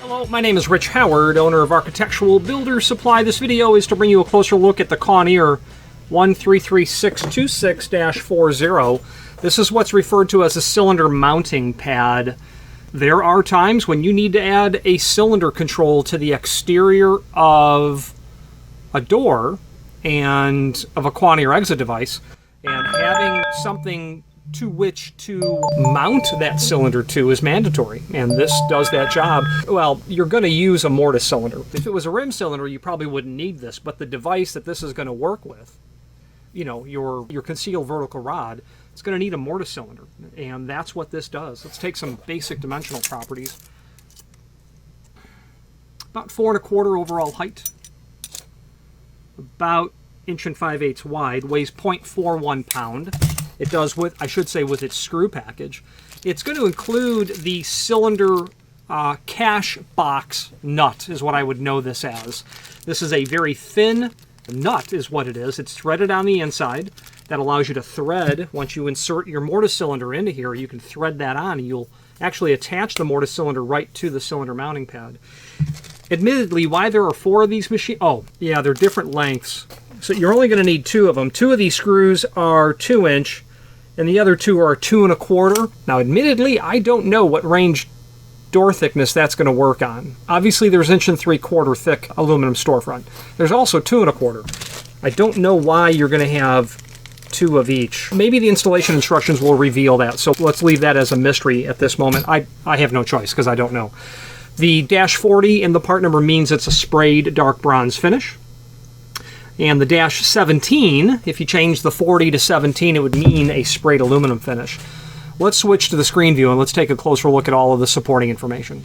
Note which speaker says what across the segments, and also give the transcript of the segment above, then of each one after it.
Speaker 1: Hello, my name is Rich Howard, owner of Architectural Builder Supply. This video is to bring you a closer look at the Kawneer 133626-40. This is what's referred to as a cylinder mounting pad. There are times when you need to add a cylinder control to the exterior of a door and of a Kawneer exit device, and having something to which to mount that cylinder to is mandatory, and this does that job. Well, you're going to use a mortise cylinder. If it was a rim cylinder, you probably wouldn't need this, but the device that this is going to work with, you know, your concealed vertical rod, it's going to need a mortise cylinder, and that's what this does. Let's take some basic dimensional properties. About 4 1/4 overall height, about 1 5/8 wide, weighs 0.41 pound. It does with, I should say, with its screw package. It's going to include the cylinder cash box nut, is what I would know this as. This is a very thin nut, is what it is. It's threaded on the inside. That allows you to thread. Once you insert your mortise cylinder into here, you can thread that on, and you'll actually attach the mortise cylinder right to the cylinder mounting pad. Admittedly, why there are 4 of these machines? Oh, yeah, they're different lengths. So you're only going to need 2 of them. 2 of these screws are 2-inch, and the other 2 are 2 1/4. Now, admittedly, I don't know what range door thickness that's going to work on. Obviously, there's 1 3/4 thick aluminum storefront. There's also 2 1/4. I don't know why you're going to have 2 of each. Maybe the installation instructions will reveal that, so let's leave that as a mystery at this moment. I have no choice because I don't know. The -40 in the part number means it's a sprayed dark bronze finish. And the -17, if you change the 40 to 17, it would mean a sprayed aluminum finish. Let's switch to the screen view and let's take a closer look at all of the supporting information.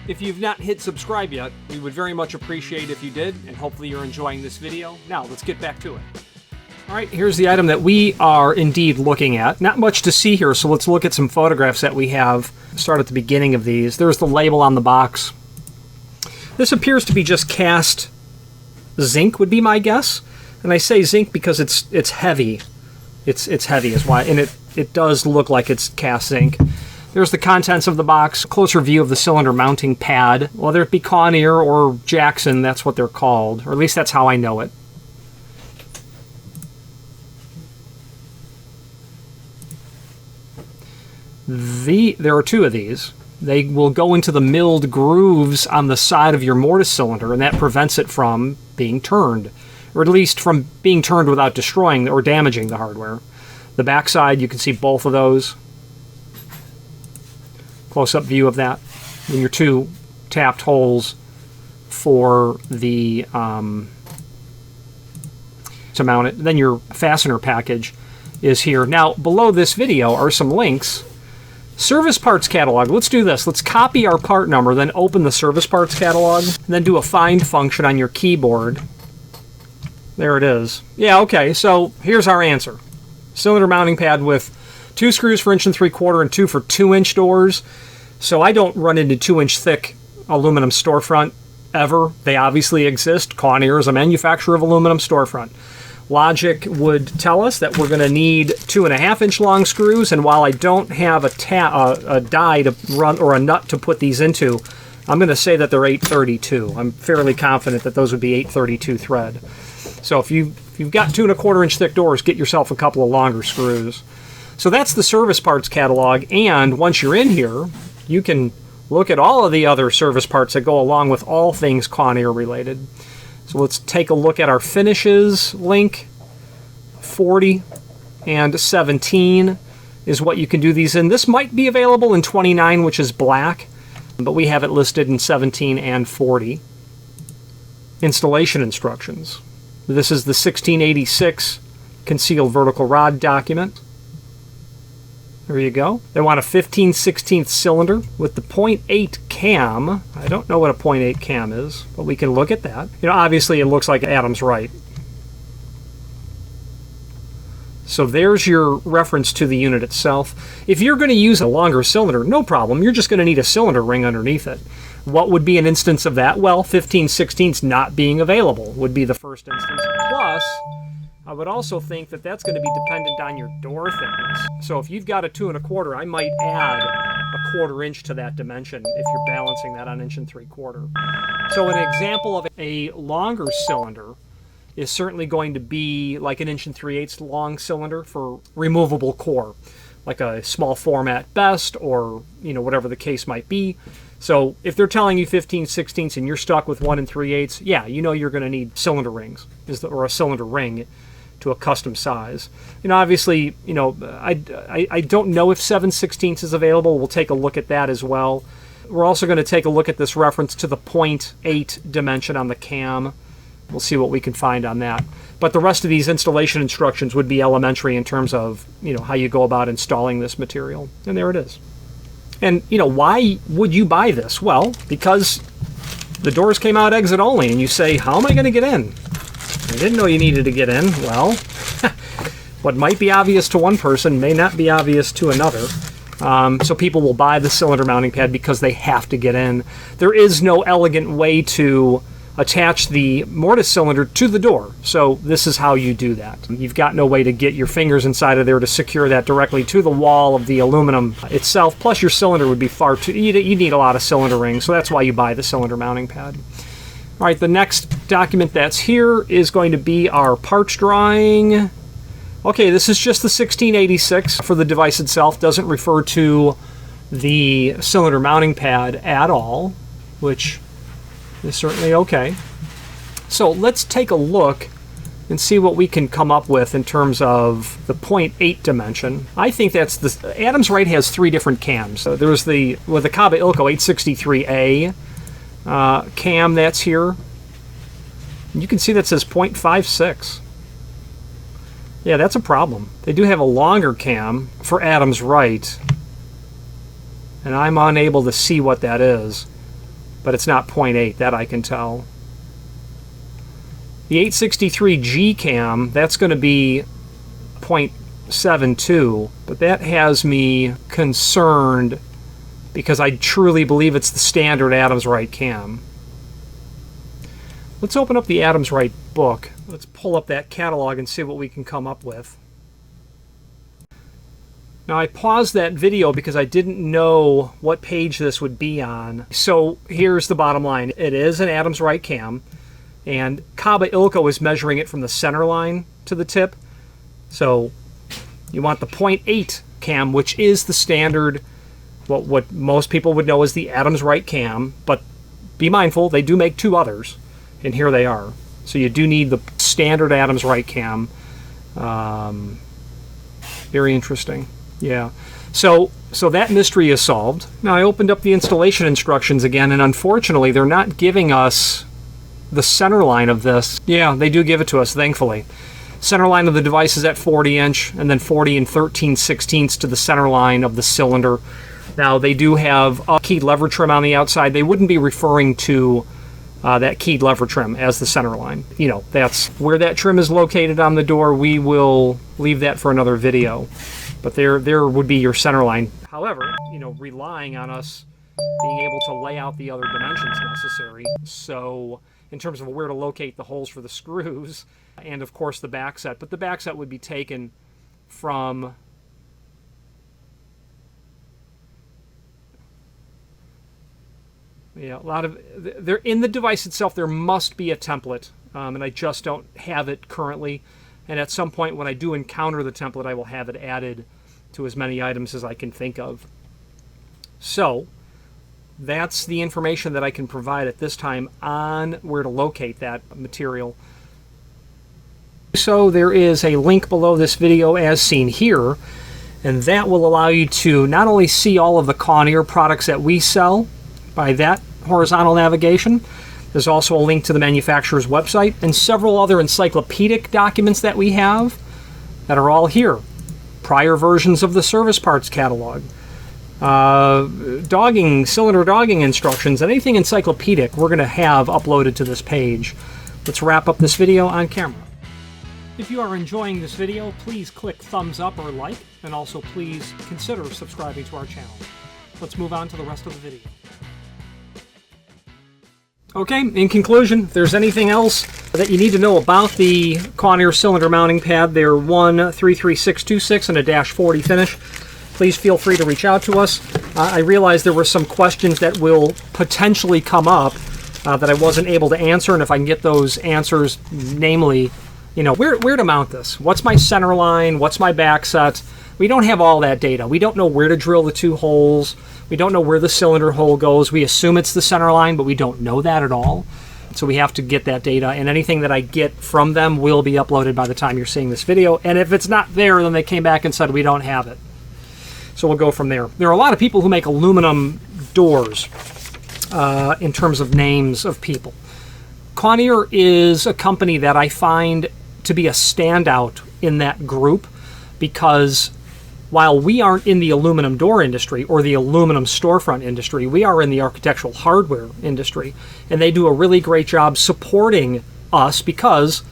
Speaker 1: If you've not hit subscribe yet, we would very much appreciate if you did, and hopefully you're enjoying this video. Now, let's get back to it. All right, here's the item that we are indeed looking at. Not much to see here, so let's look at some photographs that we have. Start at the beginning of these. There's the label on the box. This appears to be just cast zinc, would be my guess. And I say zinc because it's heavy. It's heavy is why, and it does look like it's cast zinc. There's the contents of the box. Closer view of the cylinder mounting pad. Whether it be Kawneer or Jackson, that's what they're called, or at least that's how I know it. There are 2 of these. They will go into the milled grooves on the side of your mortise cylinder, and that prevents it from being turned, or at least from being turned without destroying or damaging the hardware. The back side, you can see both of those. Close-up view of that. And your 2 tapped holes for the to mount it. Then your fastener package is here. Now, below this video are some links. Service parts catalog. Let's do this. Let's copy our part number, then open the service parts catalog, and then do a find function on your keyboard. There it is. Yeah, okay, so here's our answer. Cylinder mounting pad with 2 screws for 1 3/4 and 2 for 2-inch doors. So I don't run into 2-inch thick aluminum storefront ever. They obviously exist. Kawneer is a manufacturer of aluminum storefront. Logic would tell us that we're going to need 2.5-inch long screws, and while I don't have a die to run or a nut to put these into, I'm going to say that they're 832. I'm fairly confident that those would be 832 thread. So if you've got 2 1/4-inch thick doors, get yourself a couple of longer screws. So that's the service parts catalog, and once you're in here, you can look at all of the other service parts that go along with all things Kawneer related. So let's take a look at our finishes link. 40 and 17 is what you can do these in. This might be available in 29, which is black, but we have it listed in 17 and 40. Installation instructions. This is the 1686 concealed vertical rod document. There you go. They want a 15/16 cylinder with the 0.8 cam. I don't know what a 0.8 cam is, but we can look at that. You know, obviously it looks like Adam's right. So there's your reference to the unit itself. If you're going to use a longer cylinder, no problem. You're just going to need a cylinder ring underneath it. What would be an instance of that? Well, 15/16 not being available would be the first instance. Plus, I would also think that that's going to be dependent on your door thickness. So if you've got a 2 1/4, I might add a 1/4 inch to that dimension if you're balancing that on 1 3/4. So an example of a longer cylinder is certainly going to be like an 1 3/8 long cylinder for removable core, like a small format best, or whatever the case might be. So if they're telling you 15/16 and you're stuck with 1 3/8, yeah, you're going to need cylinder rings, or a cylinder ring to a custom size. Obviously, I don't know if 7/16 is available. We'll take a look at that as well. We're also going to take a look at this reference to the 0.8 dimension on the cam. We'll see what we can find on that. But the rest of these installation instructions would be elementary in terms of, how you go about installing this material. And there it is. And, why would you buy this? Well, because the doors came out exit only, and you say, how am I going to get in? I didn't know you needed to get in. Well, what might be obvious to one person may not be obvious to another. So people will buy the cylinder mounting pad because they have to get in. There is no elegant way to attach the mortise cylinder to the door. So this is how you do that. You've got no way to get your fingers inside of there to secure that directly to the wall of the aluminum itself. Plus your cylinder would be far too, you need a lot of cylinder rings. So that's why you buy the cylinder mounting pad. All right, the next document that's here is going to be our parts drawing. Okay, this is just the 1686 for the device itself. Doesn't refer to the cylinder mounting pad at all, which is certainly okay. So let's take a look and see what we can come up with in terms of the 0.8 dimension. I think that's the Adams Rite has 3 different cams. So there's the Kaba Ilko 863A cam that's here. You can see that says 0.56. Yeah, that's a problem. They do have a longer cam for Adams Rite, and I'm unable to see what that is, but it's not 0.8, that I can tell. The 863G cam, that's going to be 0.72, but that has me concerned because I truly believe it's the standard Adams Rite cam. Let's open up the Adams Rite book. Let's pull up that catalog and see what we can come up with. Now I paused that video because I didn't know what page this would be on. So here's the bottom line. It is an Adams Rite cam, and Kaba Ilko is measuring it from the center line to the tip. So you want the 0.8 cam, which is the standard, what most people would know as the Adams Rite cam, but be mindful, they do make 2 others, and here they are. So you do need the standard Adams Rite cam. Very interesting. Yeah. So that mystery is solved. Now I opened up the installation instructions again, and unfortunately they're not giving us the center line of this. Yeah, they do give it to us, thankfully. Center line of the device is at 40 inch, and then 40 and 13/16 to the center line of the cylinder. Now they do have a keyed lever trim on the outside. They wouldn't be referring to that keyed lever trim as the center line. That's where that trim is located on the door. We will leave that for another video. But there would be your center line. However, relying on us being able to lay out the other dimensions necessary. So in terms of where to locate the holes for the screws, and of course the back set. But the back set would be taken from a lot of there in the device itself. There must be a template, and I just don't have it currently. And at some point when I do encounter the template, I will have it added to as many items as I can think of. So that's the information that I can provide at this time on where to locate that material. So there is a link below this video as seen here, and that will allow you to not only see all of the Kawneer products that we sell by that horizontal navigation. There's also a link to the manufacturer's website and several other encyclopedic documents that we have that are all here. Prior versions of the service parts catalog, cylinder dogging instructions, and anything encyclopedic we're going to have uploaded to this page. Let's wrap up this video on camera. If you are enjoying this video, please click thumbs up or like, and also please consider subscribing to our channel. Let's move on to the rest of the video. Okay, in conclusion, if there's anything else that you need to know about the Kawneer cylinder mounting pad, they're 1-33626 and a -40 finish. Please feel free to reach out to us. I realize there were some questions that will potentially come up that I wasn't able to answer, and if I can get those answers, namely, you know, where to mount this? What's my center line? What's my back set? We don't have all that data. We don't know where to drill the 2 holes. We don't know where the cylinder hole goes. We assume it's the center line, but we don't know that at all. So we have to get that data, and anything that I get from them will be uploaded by the time you're seeing this video. And if it's not there, then they came back and said we don't have it. So we'll go from there. There are a lot of people who make aluminum doors in terms of names of people. Kawneer is a company that I find to be a standout in that group, because while we aren't in the aluminum door industry or the aluminum storefront industry, we are in the architectural hardware industry, and they do a really great job supporting us, because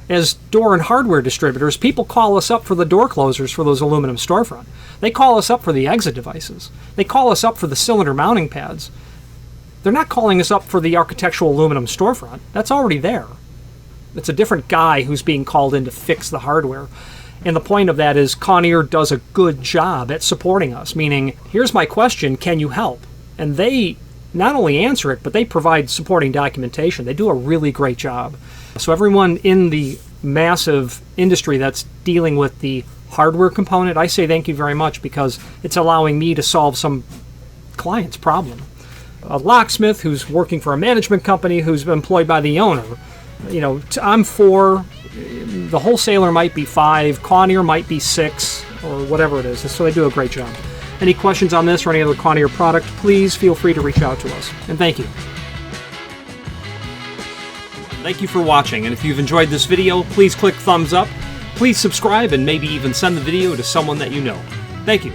Speaker 1: as door and hardware distributors, people call us up for the door closers for those aluminum storefront. They call us up for the exit devices. They call us up for the cylinder mounting pads. They're not calling us up for the architectural aluminum storefront. That's already there. It's a different guy who's being called in to fix the hardware. And the point of that is Kawneer does a good job at supporting us, meaning, here's my question, can you help? And they not only answer it, but they provide supporting documentation. They do a really great job. So everyone in the massive industry that's dealing with the hardware component, I say thank you very much, because it's allowing me to solve some client's problem. A locksmith who's working for a management company who's employed by the owner, you know, I'm 4, the wholesaler might be 5, Kawneer might be 6, or whatever it is. So they do a great job. Any questions on this or any other Kawneer product, please feel free to reach out to us. And thank you. Thank you for watching, and if you've enjoyed this video, please click thumbs up, please subscribe, and maybe even send the video to someone that you know. Thank you.